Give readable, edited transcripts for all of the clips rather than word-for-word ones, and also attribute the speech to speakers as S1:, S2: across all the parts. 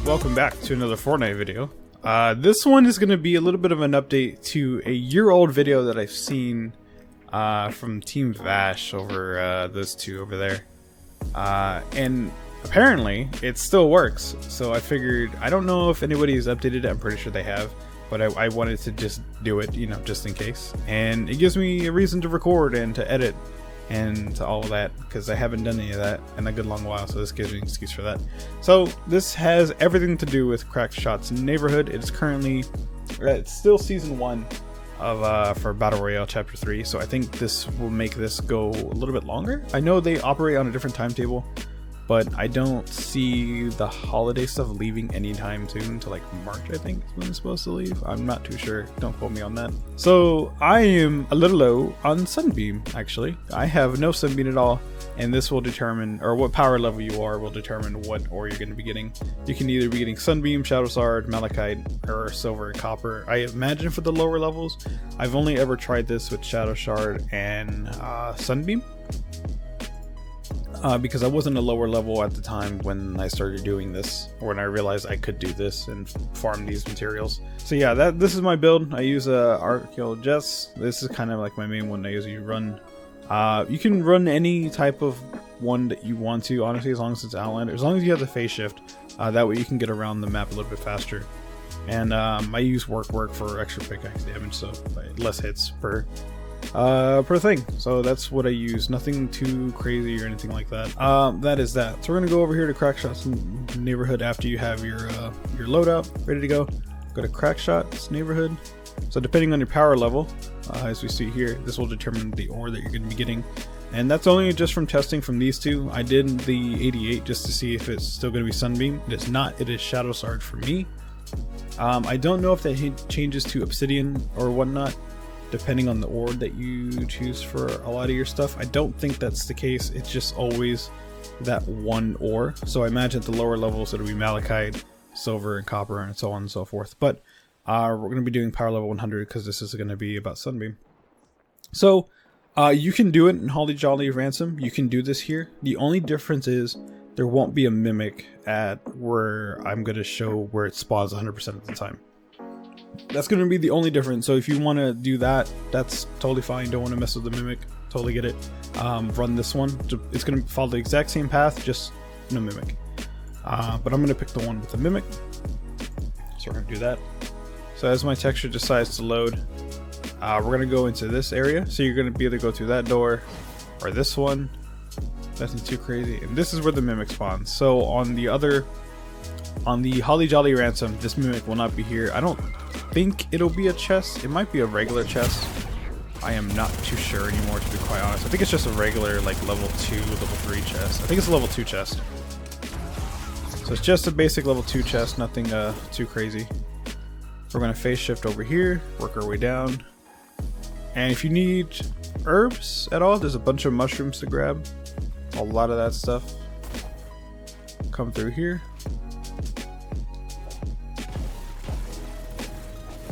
S1: Welcome back to another Fortnite video. This one is going to be a little bit of an update to a year-old video that I've seen from Team Vash over those two over there. And apparently it still works, so I figured, I don't know if anybody has updated it, I'm pretty sure they have, but I wanted to just do it, you know, just in case. And it gives me a reason to record and to edit and to all of that, because I haven't done any of that in a good long while, so this gives me an excuse for that. So this has everything to do with Crackshot's neighborhood. It's currently, it's still season 1 of for Battle Royale Chapter 3, so I think this will make this go a little bit longer. I know they operate on a different timetable, but I don't see the holiday stuff leaving anytime soon to like March, I think is when it's supposed to leave. I'm not too sure, don't quote me on that. So I am a little low on Sunbeam, actually. I have no Sunbeam at all, and this will determine, or what power level you are will determine what ore you're going to be getting. You can either be getting Sunbeam, Shadow Shard, Malachite, or Silver and Copper. I imagine for the lower levels, I've only ever tried this with Shadow Shard and Sunbeam. Because I wasn't a lower level at the time when I started doing this, or when I realized I could do this and farm these materials. So yeah, this is my build. I use Archaeologist. This is kind of like my main one I usually run. You can run any type of one that you want to, honestly, as long as it's Outlander. As long as you have the phase shift, that way you can get around the map a little bit faster. And I use work for extra pickaxe damage, so less hits per thing. So that's what I use. Nothing too crazy or anything like that. That is that. So we're gonna go over here to Crackshot's neighborhood after you have your loadout ready to go. Go to Crackshot's neighborhood. So depending on your power level, as we see here, this will determine the ore that you're gonna be getting. And that's only just from testing from these two. I did the 88 just to see if it's still gonna be Sunbeam. It is not. It is Shadow Shard for me. I don't know if that changes to Obsidian or whatnot, depending on the ore that you choose for a lot of your stuff. I don't think that's the case. It's just always that one ore. So I imagine at the lower levels it'll be Malachite, Silver, and Copper, and so on and so forth. But we're going to be doing power level 100 because this is going to be about Sunbeam. So you can do it in Holly Jolly Ransom. You can do this here. The only difference is there won't be a mimic at where I'm going to show where it spawns 100% of the time. That's going to be the only difference. So if you want to do that, that's totally fine. Don't want to mess with the mimic, totally get it. Run this one. It's going to follow the exact same path, just no mimic. But I'm going to pick the one with the mimic, so we're going to do that. So as my texture decides to load, we're going to go into this area. So you're going to be able to go through that door or this one. Nothing too crazy. And this is where the mimic spawns. So on the Holly Jolly Ransom, this mimic will not be here. I don't think it'll be a chest. It might be a regular chest. I am not too sure anymore, to be quite honest. I think it's just a regular like level 2, level 3 chest. I think it's a level 2 chest. So it's just a basic level 2 chest, nothing too crazy. We're going to phase shift over here, work our way down. And if you need herbs at all, there's a bunch of mushrooms to grab. A lot of that stuff. Come through here.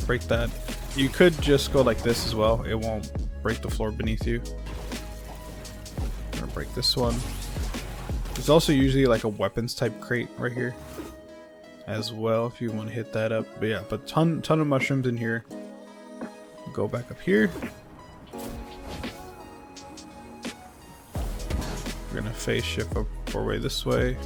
S1: Break that. You could just go like this as well. It won't break the floor beneath you. I'm gonna break this one. There's also usually like a weapons type crate right here as well if you want to hit that up. But yeah, but ton of mushrooms in here. Go back up here. We're gonna phase shift up our way this way.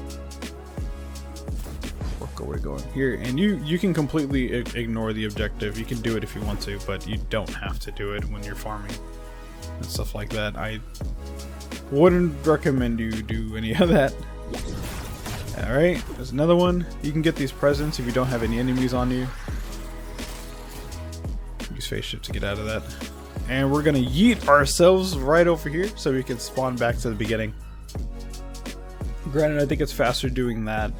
S1: We're going here, and you can completely ignore the objective. You can do it if you want to, but you don't have to do it when you're farming and stuff like that. I wouldn't recommend you do any of that. Alright, there's another one. You can get these presents if you don't have any enemies on you. Use phase shift to get out of that. And we're gonna yeet ourselves right over here so we can spawn back to the beginning. Granted, I think it's faster doing that.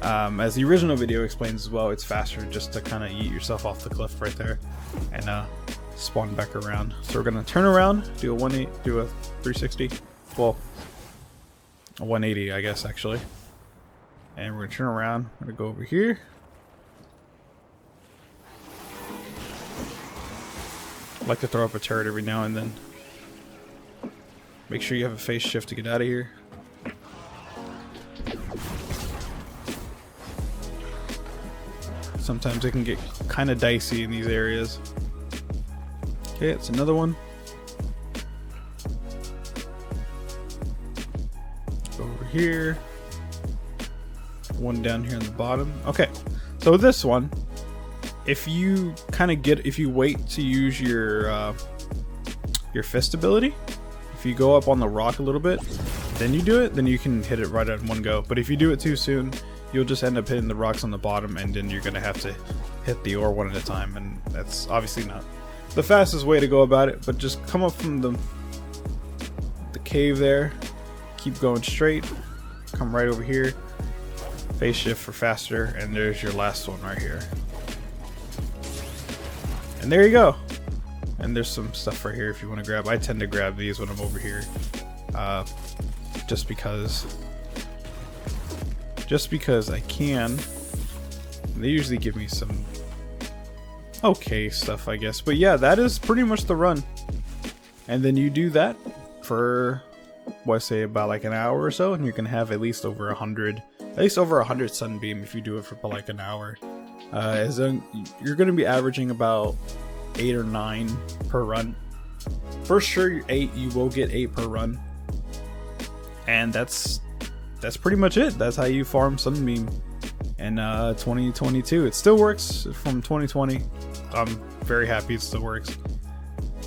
S1: As the original video explains as well, it's faster just to kind of yeet yourself off the cliff right there and spawn back around. So we're gonna turn around, do a 360, well, a 180, I guess actually. And we're gonna turn around. I'm gonna go over here. I like to throw up a turret every now and then. Make sure you have a phase shift to get out of here. Sometimes it can get kind of dicey in these areas. Okay, it's another one. Over here. One down here on the bottom. Okay, so this one, if you wait to use your fist ability, if you go up on the rock a little bit, then you do it, then you can hit it right at one go. But if you do it too soon, you'll just end up hitting the rocks on the bottom, and then you're gonna have to hit the ore one at a time, and that's obviously not the fastest way to go about it. But just come up from the cave there, keep going straight, come right over here, phase shift for faster, and there's your last one right here. And there you go. And there's some stuff right here if you want to grab. I tend to grab these when I'm over here, just because I can. They usually give me some okay stuff, I guess. But yeah, that is pretty much the run. And then you do that for, what I say, about like an hour or so, and you can have at least over 100 Sunbeam if you do it for like an hour. You're going to be averaging about 8 or 9 per run. For sure, 8, you will get 8 per run. And that's pretty much it. That's how you farm Sunbeam in 2022. It still works from 2020. I'm very happy it still works.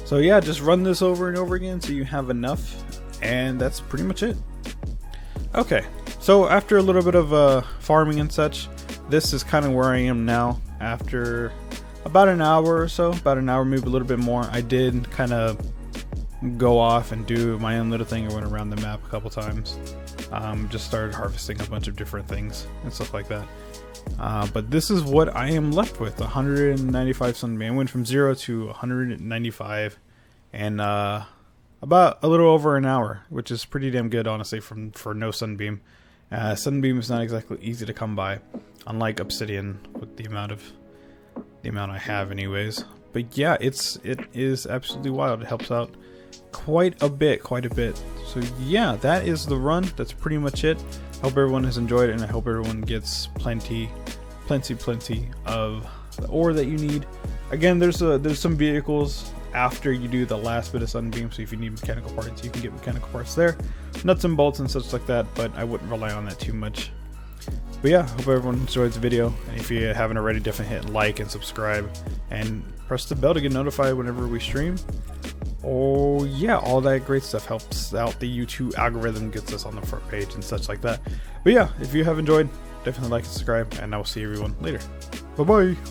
S1: So yeah, just run this over and over again so you have enough, and that's pretty much it. Okay, so after a little bit of farming and such, this is kind of where I am now. After about an hour or so, maybe a little bit more, I did kind of go off and do my own little thing. I went around the map a couple times. Just started harvesting a bunch of different things and stuff like that. But this is what I am left with, 195 Sunbeam. I went from 0 to 195 in about a little over an hour, which is pretty damn good, honestly, for no Sunbeam. Sunbeam is not exactly easy to come by, unlike Obsidian with the amount I have anyways. But yeah, it is absolutely wild. It helps out quite a bit. So yeah, that is the run. That's pretty much it. I hope everyone has enjoyed it, and I hope everyone gets plenty of the ore that you need. Again, there's some vehicles after you do the last bit of Sunbeam, so if you need mechanical parts, you can get mechanical parts there, nuts and bolts and such like that, but I wouldn't rely on that too much. But yeah, hope everyone enjoyed the video, and if you haven't already, definitely hit like and subscribe and press the bell to get notified whenever we stream. Oh yeah, all that great stuff helps out the YouTube algorithm, gets us on the front page and such like that. But yeah, if you have enjoyed, definitely like and subscribe, and I will see everyone later. Bye bye.